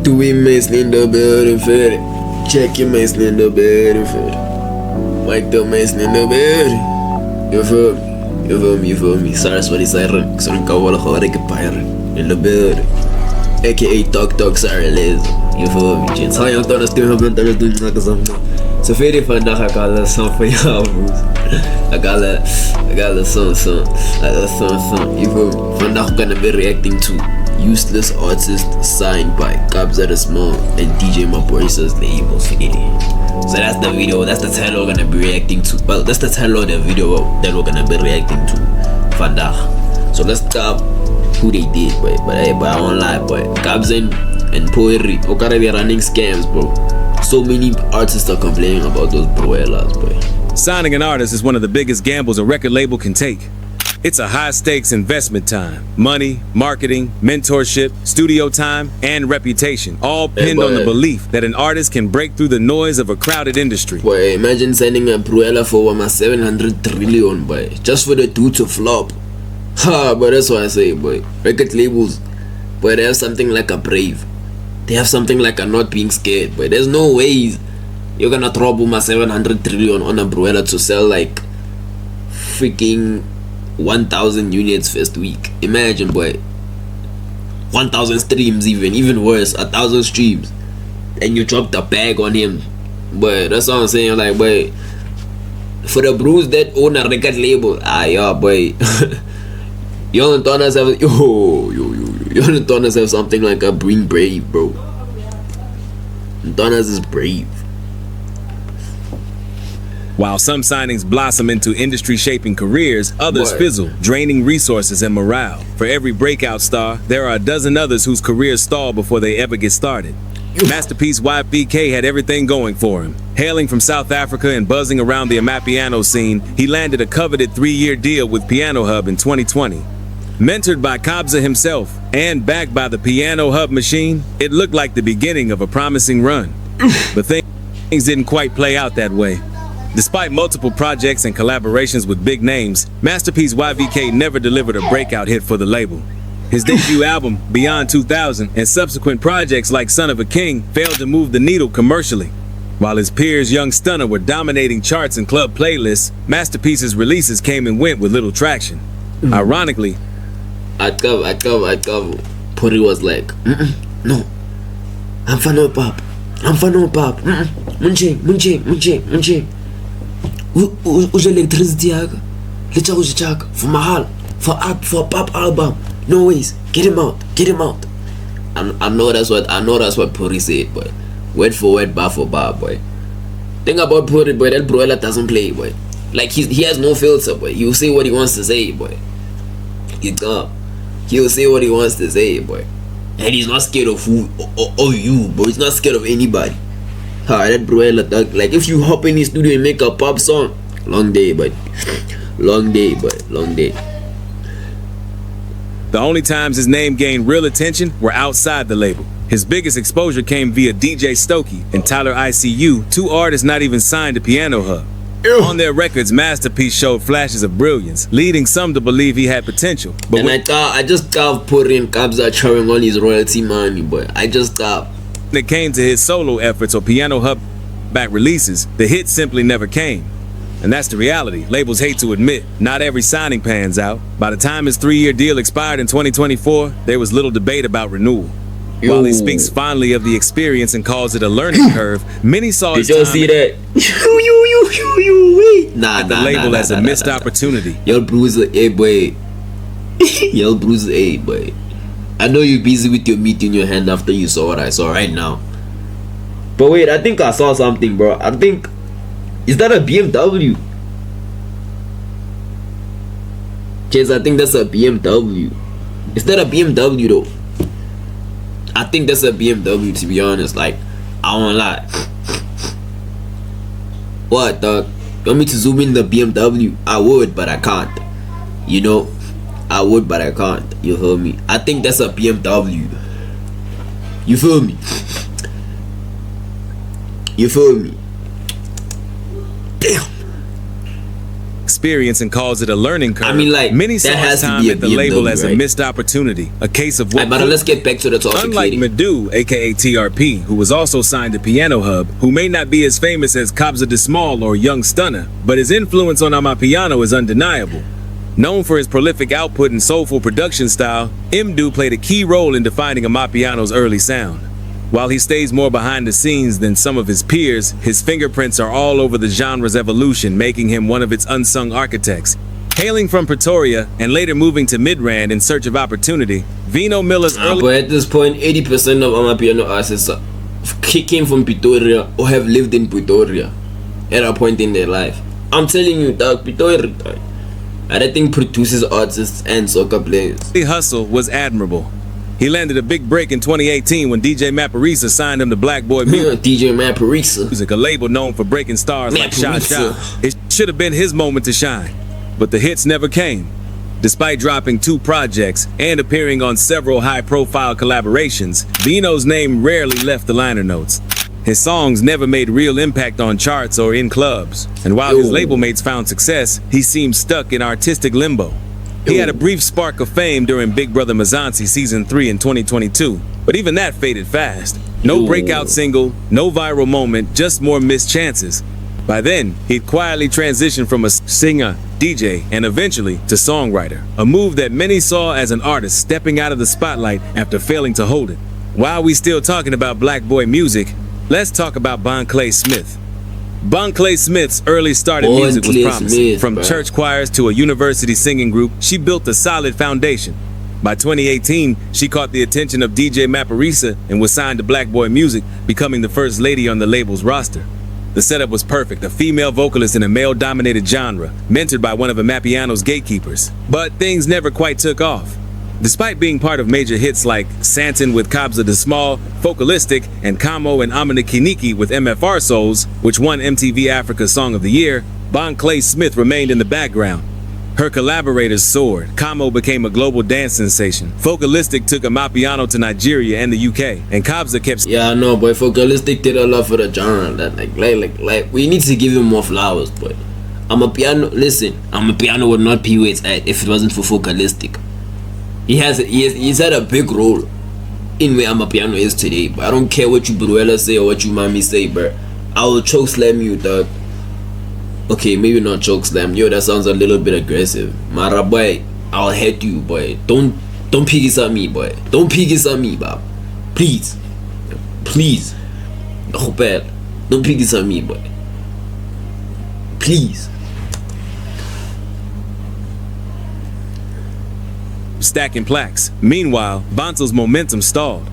Doe mensen in de building verder. Check je mensen in de building verder. Mike de mensen in de building. You feel me? You feel me? You feel me? Sorry for the siren. Ik zou een koude gewoon rekken in de building. A.k.a. Talk sorry Liz. You feel me? Jens. Ga je ook dan een stuk hebben dan doen zaken samen. Zo verder vandaag ga ik al een song van jou broers. I got a song. You feel me? Vandaag gonna be reacting to Useless Artist signed by Kabza the Small and DJ Maphorisa's labels. So that's the video, that's the title we're gonna be reacting to. Well, that's the title of the video that we're gonna be reacting to vandaag. So let's stop who they did, boy. But I won't lie, boy. Kabza and Poetry, okay, they're running scams, bro. So many artists are complaining about those broelas, boy. Signing an artist is one of the biggest gambles a record label can take. It's a high-stakes investment time. Money, marketing, mentorship, studio time, and reputation, all pinned on the belief that an artist can break through the noise of a crowded industry. Boy, imagine signing a broela for almost 700 trillion, boy, just for the dude to flop. Ha, but that's what I say, boy. Record labels, boy, they have something like a Brave. They have something like a Not Being Scared, boy. There's no ways you're gonna drop almost 700 trillion on a broela to sell like freaking 1,000 units first week. Imagine, boy, 1,000 streams, even worse, 1,000 streams, and you dropped a bag on him. But that's what I'm saying, like, boy, for the bros that own a record label, yeah, boy, you don't turn us have you don't turn us have something like a Being Brave, bro. Donas is brave. While some signings blossom into industry-shaping careers, others fizzle, draining resources and morale. For every breakout star, there are a dozen others whose careers stall before they ever get started. Masterpiece YBK had everything going for him. Hailing from South Africa and buzzing around the Amapiano scene, he landed a coveted 3-year deal with Piano Hub in 2020. Mentored by Kabza himself and backed by the Piano Hub machine, it looked like the beginning of a promising run. But things didn't quite play out that way. Despite multiple projects and collaborations with big names, Masterpiece YBK never delivered a breakout hit for the label. His debut album, Beyond 2000, and subsequent projects like Son of a King failed to move the needle commercially. While his peers Young Stunner were dominating charts and club playlists, Masterpiece's releases came and went with little traction. Ironically, I'd go. Puri was like, no, I'm fan of pop. Munche. Use electricity yaka. Let's go for mahal, for pop album. No ways. Get him out. I know that's what Puri said, boy. Word for word, bar for bar, boy. Thing about Puri, boy, that broela doesn't play, boy. Like he has no filter, boy. He'll say what he wants to say, boy. He'll say what he wants to say, boy. And he's not scared of who or you, bro. He's not scared of anybody. That broela dog. Like if you hop in his studio and make a pop song, long day. The only times his name gained real attention were outside the label. His biggest exposure came via DJ Stokey and Tyler ICU, 2 artists not even signed to Piano Hub. On their records, Masterpiece showed flashes of brilliance, leading some to believe he had potential. But I just got putting Kabza chewing on his royalty money, boy. I just got. When it came to his solo efforts or Piano Hub back releases, the hit simply never came. And that's the reality. Labels hate to admit, not every signing pans out. By the time his 3-year deal expired in 2024, there was little debate about renewal. While he speaks fondly of the experience and calls it a learning curve, many saw his time Did you see that? at the label as a missed opportunity. Yo, Bruiser, hey boy. Boy. I know you're busy with your meat in your hand after you saw what I saw right now. But wait, I think I saw something, bro. Is that a BMW? Chase, I think that's a BMW. Is that a BMW though? I think that's a BMW, to be honest. Like, I won't lie. What, dog? You want me to zoom in the BMW? I would, but I can't. You know? I would, but I can't. You feel me? I think that's a BMW. You feel me? Damn. experience and calls it a learning curve. I mean, like, many saw that has his to time be a at the label BMW, as a right? missed opportunity, a case of what. But let's get back to the topic. Unlike Madu, aka TRP, who was also signed to Piano Hub, who may not be as famous as Kabza the Small or Young Stunner, but his influence on Amapiano is undeniable. Known for his prolific output and soulful production style, Mdu played a key role in defining Amapiano's early sound. While he stays more behind the scenes than some of his peers, his fingerprints are all over the genre's evolution, making him one of its unsung architects. Hailing from Pretoria and later moving to Midrand in search of opportunity, Vino Miller's early... But at this point, 80% of Amapiano artists came from Pretoria or have lived in Pretoria at a point in their life. I'm telling you, dog, Pretoria, dog. I don't think produces artists and soccer players. The hustle was admirable. He landed a big break in 2018 when DJ Maphorisa signed him to Black Boy Music. DJ Maphorisa, a label known for breaking stars like Sha Sha. It should have been his moment to shine, but the hits never came. Despite dropping 2 projects and appearing on several high-profile collaborations, Vino's name rarely left the liner notes. His songs never made real impact on charts or in clubs, and while his label mates found success, he seemed stuck in artistic limbo. He had a brief spark of fame during Big Brother Mzansi Season 3 in 2022, but even that faded fast. No breakout single, no viral moment, just more missed chances. By then, he'd quietly transitioned from a singer, DJ, and eventually to songwriter, a move that many saw as an artist stepping out of the spotlight after failing to hold it. While we still talking about Black Boy music, let's talk about Bon Clay Smith. Bon Clay Smith's early start in music was promising. From church choirs to a university singing group, she built a solid foundation. By 2018, she caught the attention of DJ Maphorisa and was signed to Black Boy Music, becoming the first lady on the label's roster. The setup was perfect, a female vocalist in a male-dominated genre, mentored by one of Amapiano's gatekeepers. But things never quite took off. Despite being part of major hits like Santin with Kabza the Small, Focalistic, and Kamo and Amanakiniki with MFR Souls, which won MTV Africa Song of the Year, Bon Clay Smith remained in the background. Her collaborators soared. Kamo became a global dance sensation. Focalistic took Amapiano to Nigeria and the UK, and Kabza kept... Yeah, I know, boy. Focalistic did a lot for the genre. That like, we need to give him more flowers, but Amapiano would not be where it's at if it wasn't for Focalistic. He's had a big role in where Amapiano is today, but I don't care what you Bruella say or what you Mami say, bro. I will choke slam you, dog. Okay, maybe not choke slam. Yo, that sounds a little bit aggressive. Mara boy, I'll hit you, boy. Don't pick this at me, boy. Don't pick this at me, Bob. Please. Please. Oh, bad. Don't pick this at me, boy. Please. Stacking plaques. Meanwhile, Bonso's momentum stalled.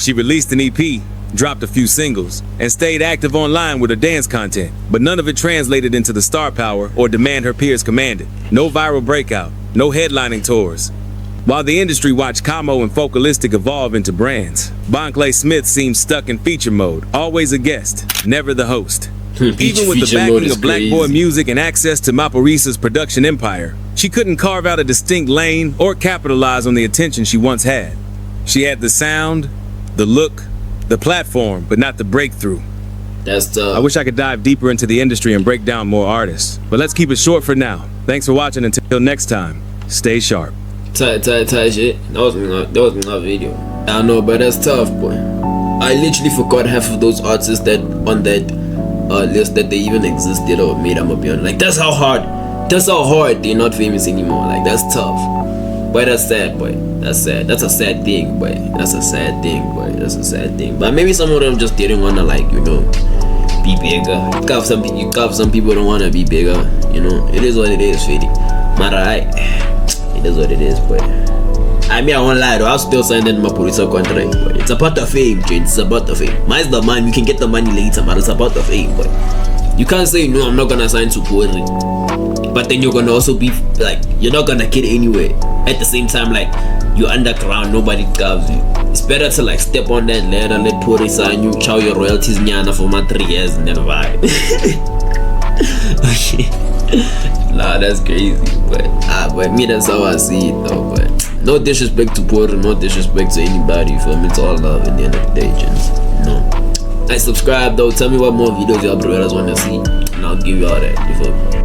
She released an EP, dropped a few singles, and stayed active online with her dance content, but none of it translated into the star power or demand her peers commanded. No viral breakout, no headlining tours. While the industry watched Kamo and Focalistic evolve into brands, Bon Clay Smith seemed stuck in feature mode, always a guest, never the host. Even with the backing of Black Boy Music and access to Maphorisa's production empire, she couldn't carve out a distinct lane or capitalize on the attention she once had. She had the sound, the look, the platform, but not the breakthrough. That's tough. I wish I could dive deeper into the industry and break down more artists, but let's keep it short for now. Thanks for watching. Until next time, stay sharp. Tight shit. That was my video. I know, but that's tough, boy. I literally forgot half of those artists that on that list that they even existed or made Amapiano. Like, that's how hard they're not famous anymore. Like, that's tough. But that's sad, boy. That's sad. That's a sad thing, boy. That's a sad thing, boy. That's a sad thing. But maybe some of them just didn't wanna, like, you know, be bigger. Some people don't wanna be bigger. You know, it is what it is, Fede. But it is what it is, boy. I mean, I won't lie though, I'll still sign that Maphorisa contract, boy. It's about the fame, Jane. It's about the fame. Mine's the man, you can get the money later, but it's about the fame, boy. You can't say, no, I'm not gonna sign to Pori, but then you're gonna also be, like, you're not gonna get anywhere. At the same time, like, you're underground, nobody covers you. It's better to, like, step on that ladder, let Pori sign you, chow your royalties nyana for my 3 years, and then vibe. Okay. Nah, that's crazy, but me, that's how I see it though, but no disrespect to Porter, no disrespect to anybody, you feel me? It's all love at the end of the day, gents. You know. Subscribe though, tell me what more videos y'all brothers wanna see, and I'll give you all that, you feel me?